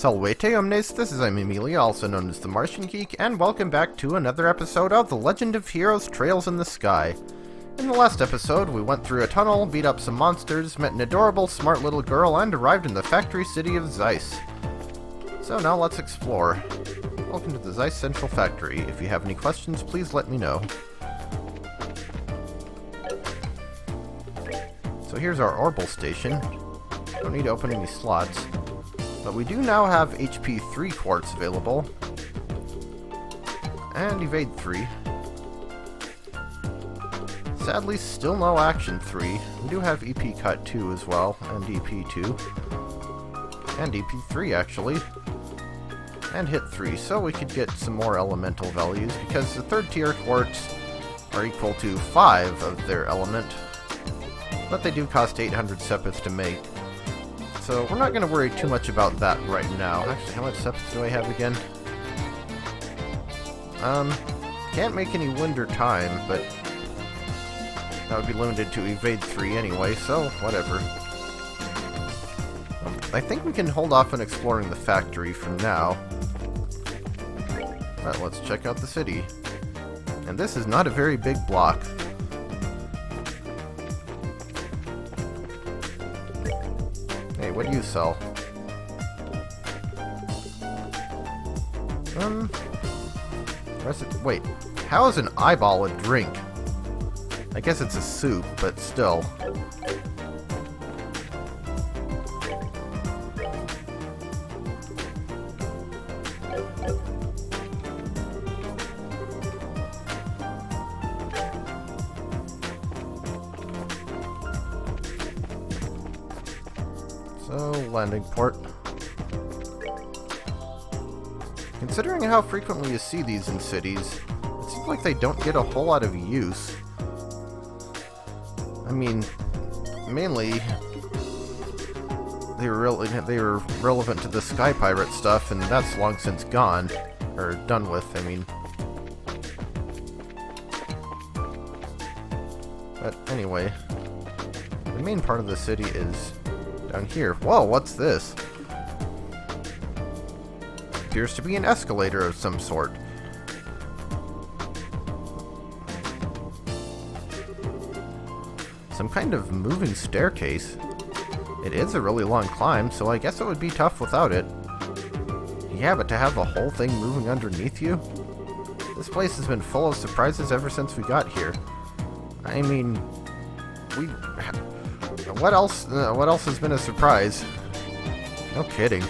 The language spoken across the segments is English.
Salvete omnes, this is Emilia, also known as TheMartianGeek, and welcome back to another episode of The Legend of Heroes Trails in the Sky. In the last episode, we went through a tunnel, beat up some monsters, met an adorable, smart little girl, and arrived in the factory city of Zeiss. So now let's explore. Welcome to the Zeiss Central Factory. If you have any questions, please let me know. So here's our Orbital station. Don't need to open any slots. But we do now have HP 3 quartz available. And Evade 3. Sadly, still no Action 3. We do have EP Cut 2 as well, and EP 2. And EP 3 actually. And Hit 3, so we could get some more elemental values, because the third tier quartz are equal to 5 of their element. But they do cost 800 sepith to make. So we're not going to worry too much about that right now. Actually, how much sepith do I have again? Can't make any Winter Time, but that would be limited to Evade 3 anyway, so whatever. I think we can hold off on exploring the factory for now. But let's check out the city. And this is not a very big block. Hey, what do you sell? Wait, how is an eyeball a drink? I guess it's a soup, but still. So, landing port. Considering how frequently you see these in cities, it seems like they don't get a whole lot of use. I mean, mainly they were relevant to the Sky Pirate stuff, and that's long since gone, or done with, I mean. But anyway, the main part of the city is down here. Whoa, what's this? Appears to be an escalator of some sort. Some kind of moving staircase. It is a really long climb, so I guess it would be tough without it. Yeah, but to have the whole thing moving underneath you? This place has been full of surprises ever since we got here. I mean, what else has been a surprise? No kidding.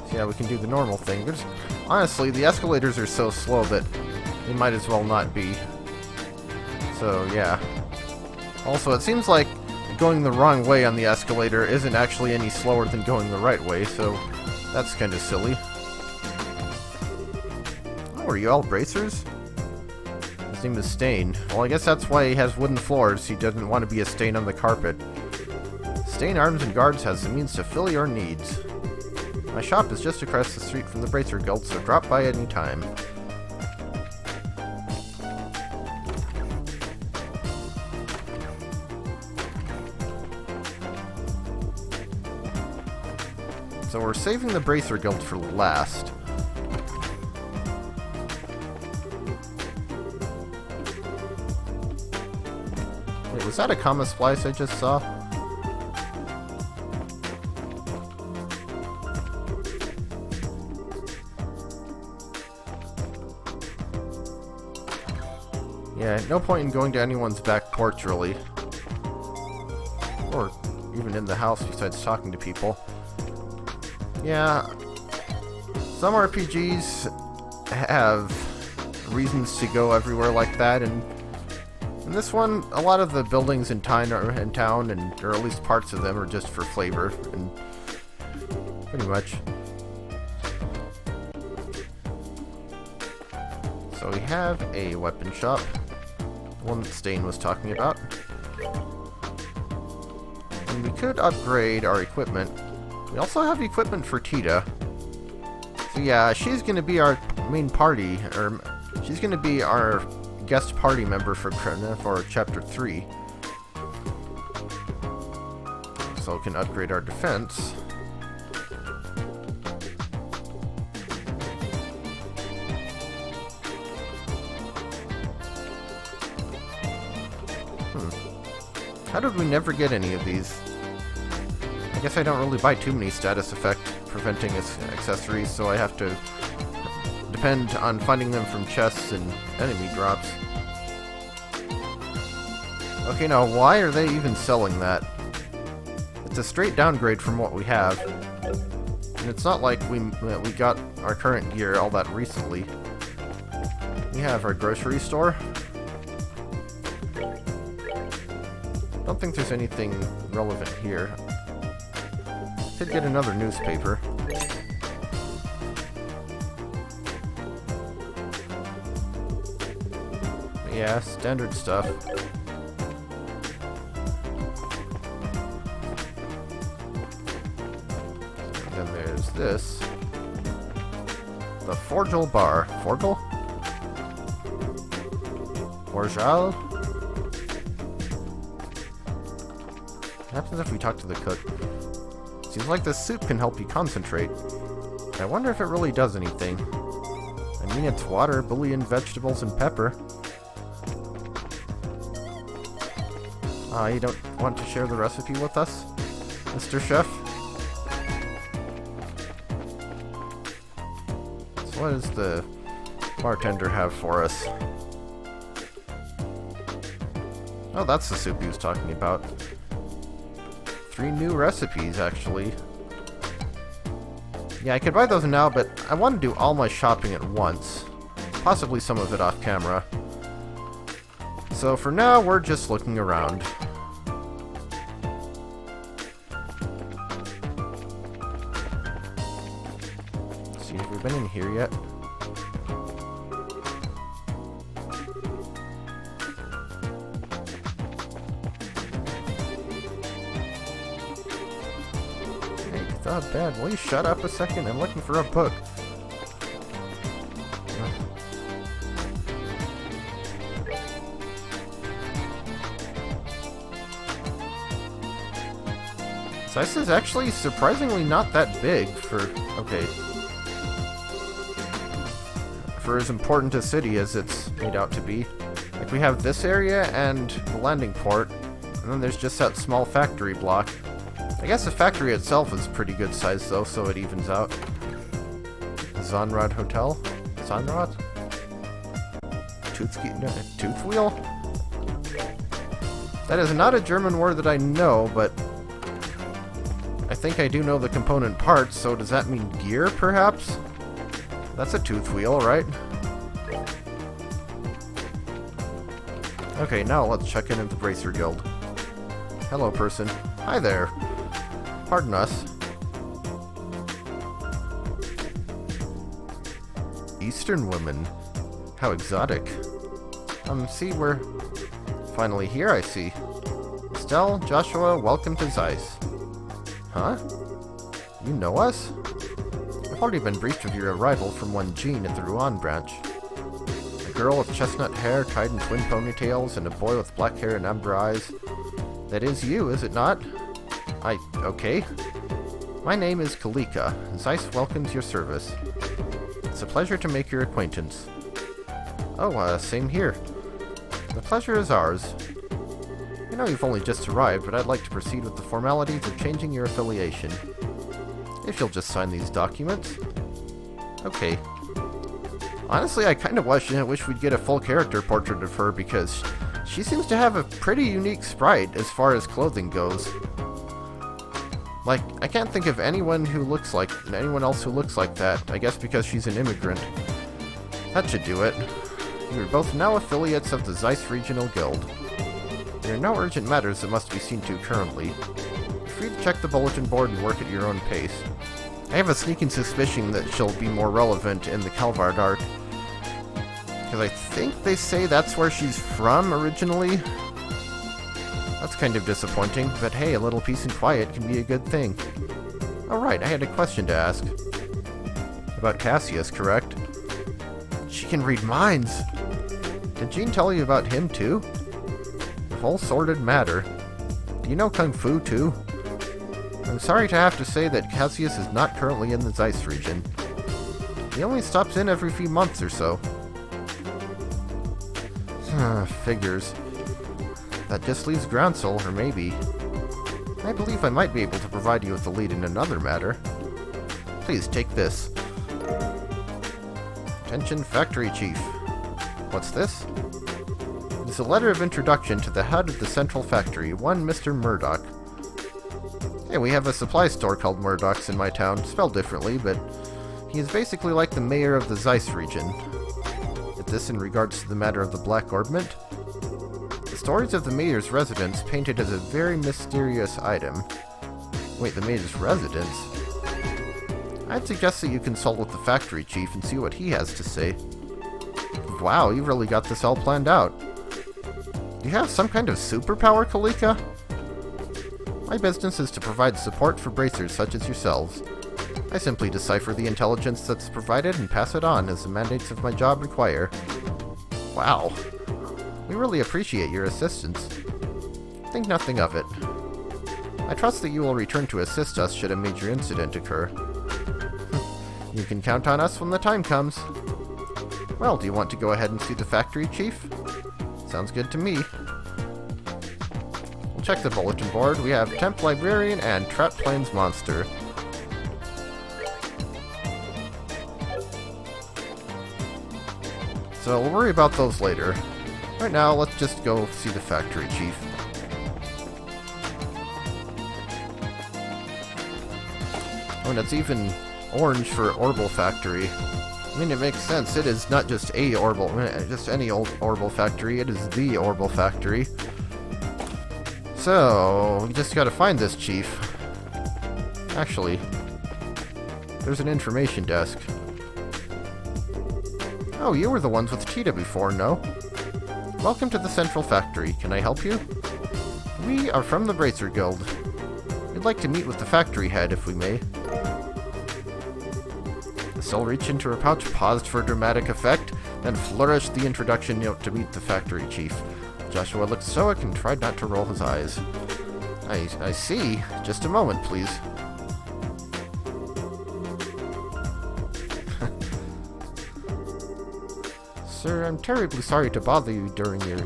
So yeah, we can do the normal thing. Honestly, the escalators are so slow that they might as well not be. So yeah. Also, it seems like going the wrong way on the escalator isn't actually any slower than going the right way, so that's kind of silly. Oh, are you all bracers? His name is Stain. Well, I guess that's why he has wooden floors. He doesn't want to be a stain on the carpet. Stain Arms and Guards has the means to fill your needs. My shop is just across the street from the Bracer Guild, so drop by any time. So we're saving the Bracer Guild for last. Wait, was that a comma splice I just saw? Yeah, no point in going to anyone's back porch, really. Or even in the house besides talking to people. Yeah, some RPGs have reasons to go everywhere like that, and in this one, a lot of the buildings in town, or at least parts of them, are just for flavor, and pretty much. So we have a weapon shop, the one that Stain was talking about. And we could upgrade our equipment. We also have equipment for Tita. So yeah, she's going to be our main party, or she's going to be our guest party member for Chapter 3. also can upgrade our defense. How did we never get any of these? I guess I don't really buy too many status effect preventing accessories, so I have to depend on finding them from chests and enemy drops. Okay, now why are they even selling that? It's a straight downgrade from what we have. And it's not like we got our current gear all that recently. We have our grocery store. Don't think there's anything relevant here. Could get another newspaper. But yeah, standard stuff. And then there's this. The Forgel Bar. Forgel? Forgel? What happens if we talk to the cook? Seems like this soup can help you concentrate. I wonder if it really does anything. I mean, it's water, bouillon, vegetables, and pepper. You don't want to share the recipe with us, Mr. Chef? So what does the bartender have for us? Oh, that's the soup he was talking about. 3 new recipes, actually. Yeah, I could buy those now, but I want to do all my shopping at once. Possibly some of it off camera. So for now, we're just looking around. Let's see, have we been in here yet? Not bad. Will you shut up a second? I'm looking for a book. Zeiss is actually surprisingly not that big for... okay. For as important a city as it's made out to be. Like, we have this area and the landing port, and then there's just that small factory block. I guess the factory itself is pretty good size, though, so it evens out. Zonrad Hotel? Zonrad? Tooth wheel? That is not a German word that I know, but I think I do know the component parts, so does that mean gear, perhaps? That's a tooth wheel, right? Okay, now let's check in at the Bracer Guild. Hello, person. Hi there. Pardon us. Eastern women. How exotic. See, we're finally here, I see. Estelle, Joshua, welcome to Zeiss. Huh? You know us? I've already been briefed of your arrival from one Jean at the Rouen branch. A girl with chestnut hair tied in twin ponytails and a boy with black hair and amber eyes. That is you, is it not? Okay. My name is Kalika, and Zeiss welcomes your service. It's a pleasure to make your acquaintance. Oh, same here. The pleasure is ours. I know you've only just arrived, but I'd like to proceed with the formalities of changing your affiliation. If you'll just sign these documents. Okay. Honestly, I kind of wish we'd get a full character portrait of her, because she seems to have a pretty unique sprite as far as clothing goes. Like, I can't think of anyone else who looks like that, I guess because she's an immigrant. That should do it. You are both now affiliates of the Zeiss Regional Guild. There are no urgent matters that must be seen to currently. You're free to check the bulletin board and work at your own pace. I have a sneaking suspicion that she'll be more relevant in the Calvard arc. Because I think they say that's where she's from originally. That's kind of disappointing, but hey, a little peace and quiet can be a good thing. Alright, I had a question to ask. About Cassius, correct? She can read minds! Did Jean tell you about him too? The whole sordid matter. Do you know Kung Fu too? I'm sorry to have to say that Cassius is not currently in the Zeiss region. He only stops in every few months or so. Figures. That just leaves Groundsel, or maybe. I believe I might be able to provide you with a lead in another matter. Please take this. Attention, Factory Chief. What's this? It's a letter of introduction to the head of the Central Factory, one Mr. Murdoch. Hey, we have a supply store called Murdoch's in my town, spelled differently, but he is basically like the mayor of the Zeiss region. Is this in regards to the matter of the Black Orbment? The stories of the mayor's residence painted as a very mysterious item. Wait, the mayor's residence? I'd suggest that you consult with the factory chief and see what he has to say. Wow, you really got this all planned out. Do you have some kind of superpower, Kalika? My business is to provide support for bracers such as yourselves. I simply decipher the intelligence that's provided and pass it on as the mandates of my job require. Wow. We really appreciate your assistance. Think nothing of it. I trust that you will return to assist us should a major incident occur. You can count on us when the time comes. Well, do you want to go ahead and see the factory chief? Sounds good to me. We'll check the bulletin board. We have Temp Librarian and Trap Plains Monster. So we'll worry about those later. Right now, let's just go see the factory chief. Oh, and it's even orange for Orbital Factory. I mean, it makes sense. It is not just a Orbital, just any old Orbital Factory. It is the Orbital Factory. So, we just gotta find this chief. Actually, there's an information desk. Oh, you were the ones with Cheetah before, no? Welcome to the Central Factory. Can I help you? We are from the Zeiss Guild. We'd like to meet with the factory head, if we may. The soul reached into her pouch, paused for dramatic effect, then flourished the introduction note to meet the factory chief. Joshua looked stoic and tried not to roll his eyes. I see. Just a moment, please. Sir, I'm terribly sorry to bother you during your...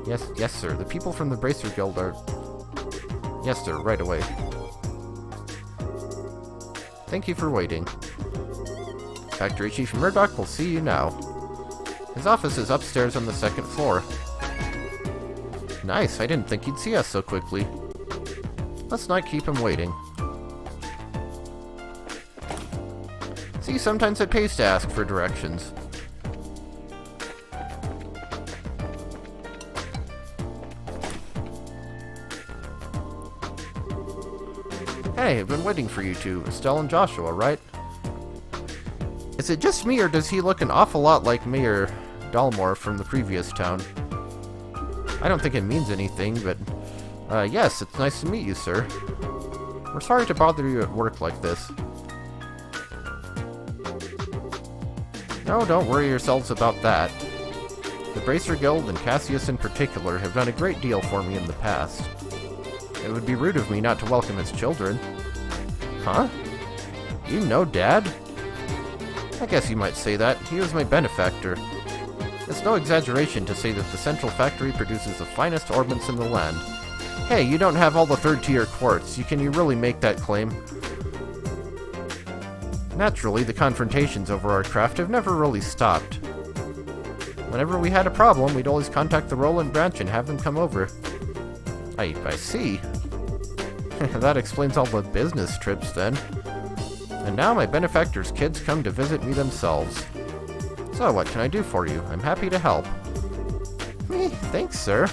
Yes, sir. The people from the Zeiss Guild are... Yes, sir. Right away. Thank you for waiting. Factory Chief Murdoch will see you now. His office is upstairs on the second floor. Nice. I didn't think he'd see us so quickly. Let's not keep him waiting. See, sometimes it pays to ask for directions. Hey, I've been waiting for you two, Estelle and Joshua, right? Is it just me, or does he look an awful lot like Mayor Dalmore from the previous town? I don't think it means anything, but... yes, it's nice to meet you, sir. We're sorry to bother you at work like this. No, don't worry yourselves about that. The Zeiss Guild, and Cassius in particular, have done a great deal for me in the past. It would be rude of me not to welcome his children. Huh? You know Dad? I guess you might say that. He was my benefactor. It's no exaggeration to say that the Central Factory produces the finest orbments in the land. Hey, you don't have all the third-tier quartz. Can you really make that claim? Naturally, the confrontations over our craft have never really stopped. Whenever we had a problem, we'd always contact the Roland branch and have them come over. I see. That explains all the business trips, then. And now my benefactor's kids come to visit me themselves. So, what can I do for you? I'm happy to help. Thanks, sir.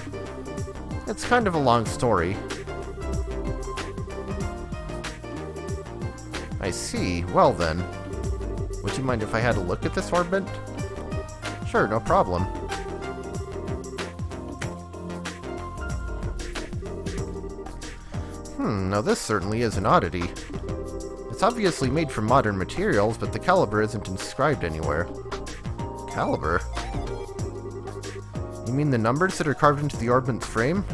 It's kind of a long story. I see. Well, then. Would you mind if I had a look at this orbit? Sure, no problem. Now this certainly is an oddity. It's obviously made from modern materials, but the caliber isn't inscribed anywhere. Caliber? You mean the numbers that are carved into the orbit's frame?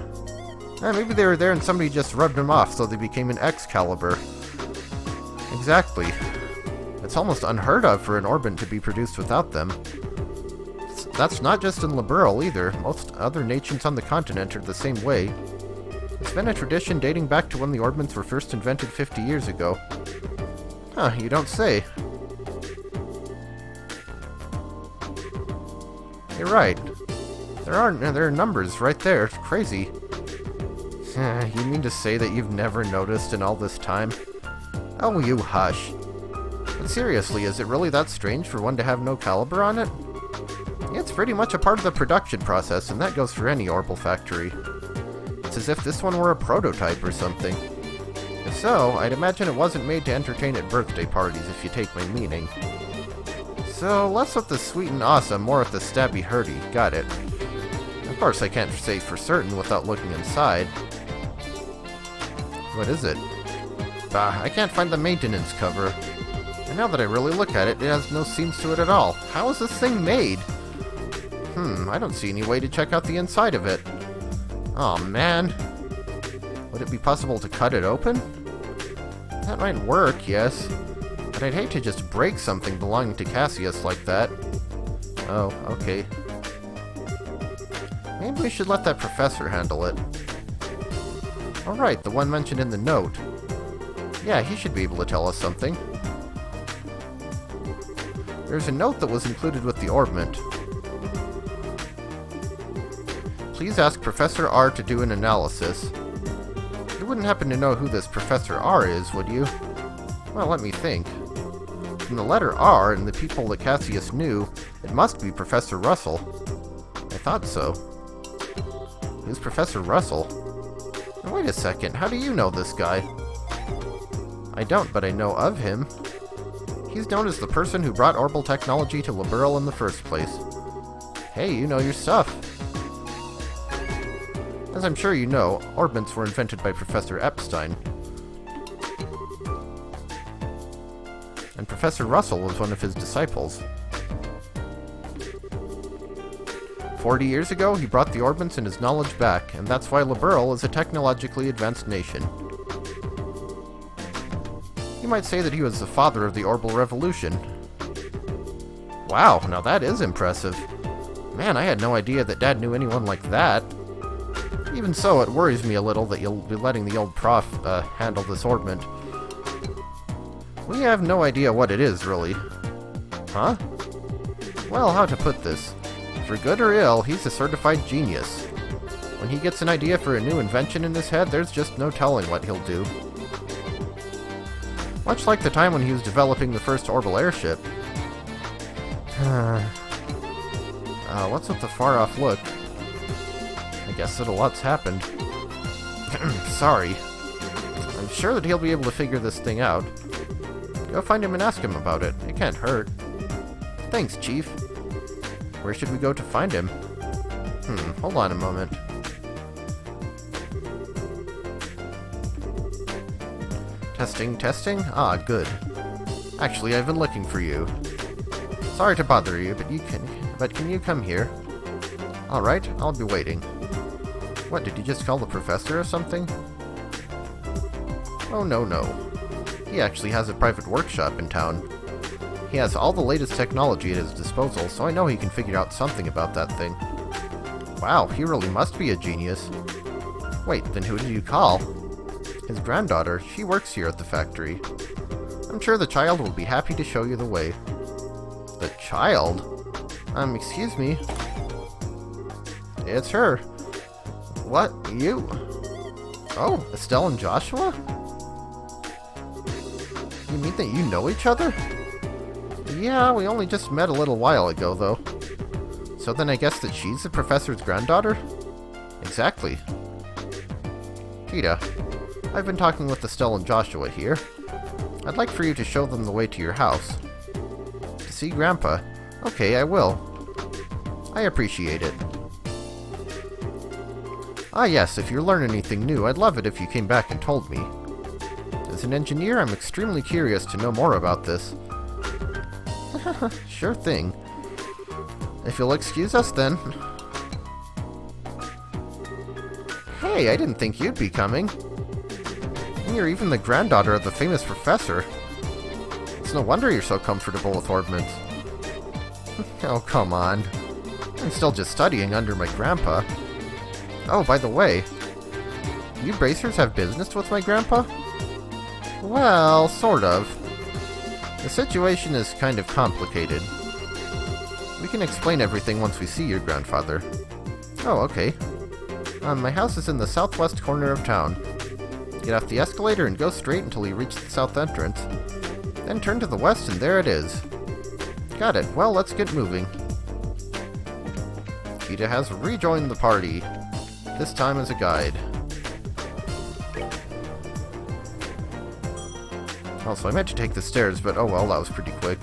Maybe they were there and somebody just rubbed them off, so they became an Excalibur. Exactly. It's almost unheard of for an orbit to be produced without them. That's not just in Liberl either. Most other nations on the continent are the same way. It's been a tradition dating back to when the orbits were first invented 50 years ago. Huh, you don't say. You're right. There are numbers right there. It's crazy. You mean to say that you've never noticed in all this time? Oh, you hush. But seriously, is it really that strange for one to have no caliber on it? It's pretty much a part of the production process, and that goes for any Orbital Factory. It's as if this one were a prototype or something. If so, I'd imagine it wasn't made to entertain at birthday parties, if you take my meaning. So, less with the sweet and awesome, more with the stabby hurdy. Got it. Of course, I can't say for certain without looking inside. What is it? Bah, I can't find the maintenance cover. And now that I really look at it, it has no seams to it at all. How is this thing made? I don't see any way to check out the inside of it. Aw, man. Would it be possible to cut it open? That might work, yes. But I'd hate to just break something belonging to Cassius like that. Oh, okay. Maybe we should let that professor handle it. Alright, the one mentioned in the note. Yeah, he should be able to tell us something. There's a note that was included with the orbment. Please ask Professor R to do an analysis. You wouldn't happen to know who this Professor R is, would you? Well, let me think. From the letter R and the people that Cassius knew, it must be Professor Russell. I thought so. Who's Professor Russell? Now, wait a second, how do you know this guy? I don't, but I know of him. He's known as the person who brought orbital technology to Liberl in the first place. Hey, you know your stuff. As I'm sure you know, orbits were invented by Professor Epstein. And Professor Russell was one of his disciples. 40 years ago, he brought the orbits and his knowledge back, and that's why Liberl is a technologically advanced nation. You might say that he was the father of the orbital revolution. Wow, now that is impressive. Man, I had no idea that Dad knew anyone like that. Even so, it worries me a little that you'll be letting the old prof handle this orbit. We have no idea what it is, really. Huh? Well, how to put this? For good or ill, he's a certified genius. When he gets an idea for a new invention in his head, there's just no telling what he'll do. Much like the time when he was developing the first orbital airship. What's with the far-off look? I guess that a lot's happened. Sorry. I'm sure that he'll be able to figure this thing out. Go find him and ask him about it. It can't hurt. Thanks, Chief. Where should we go to find him? Hold on a moment. Testing, testing? Ah, good. Actually, I've been looking for you. Sorry to bother you, but can you come here? Alright, I'll be waiting. What, did you just call the professor or something? Oh, no. He actually has a private workshop in town. He has all the latest technology at his disposal, so I know he can figure out something about that thing. Wow, he really must be a genius. Wait, then who did you call? His granddaughter. She works here at the factory. I'm sure the child will be happy to show you the way. The child? Excuse me. It's her. What? You? Oh, Estelle and Joshua? You mean that you know each other? Yeah, we only just met a little while ago, though. So then I guess that she's the professor's granddaughter? Exactly. Tita, I've been talking with Estelle and Joshua here. I'd like for you to show them the way to your house. To see Grandpa? Okay, I will. I appreciate it. Ah yes, if you learn anything new, I'd love it if you came back and told me. As an engineer, I'm extremely curious to know more about this. Sure thing. If you'll excuse us then. Hey, Hey, I didn't think you'd be coming. And you're even the granddaughter of the famous professor. It's no wonder you're so comfortable with orbments. Oh, come on. I'm still just studying under my grandpa. Oh, by the way, you bracers have business with my grandpa? Well, sort of. The situation is kind of complicated. We can explain everything once we see your grandfather. Oh, okay. My house is in the southwest corner of town. Get off the escalator and go straight until you reach the south entrance. Then turn to the west and there it is. Got it. Well, let's get moving. Kita has rejoined the party. This time as a guide. Also, I meant to take the stairs, but oh well, that was pretty quick.